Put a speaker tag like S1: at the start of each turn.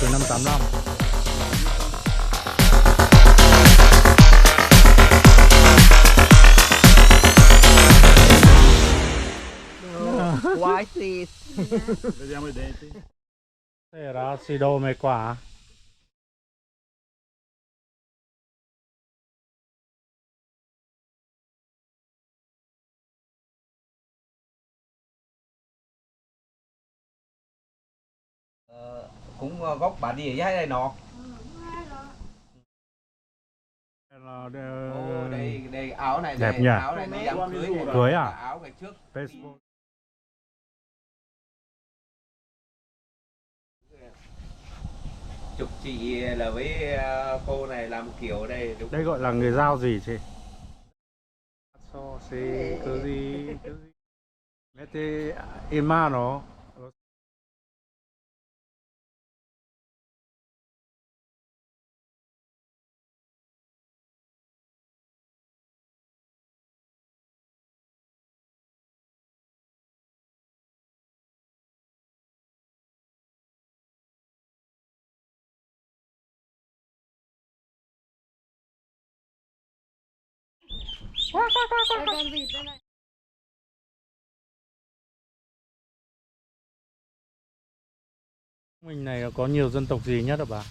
S1: từ năm 85.
S2: Why sis?
S3: Vediamo i denti.
S1: Era acido me qua.
S2: Cũng gốc bà đi ở dưới đây nọ. Đây áo này
S1: đẹp
S2: đây,
S1: nhỉ?
S2: áo này đi đám cưới này.
S1: Cưới à?
S2: Áo ngày trước.
S1: Facebook.
S2: Chụp chị là với cô này làm kiểu đây đúng.
S1: Đây gọi là người giao gì chị? So se così così. Mette in mano.
S4: Con vịt đây này.
S1: Mình này có nhiều dân tộc gì nhất hả bà?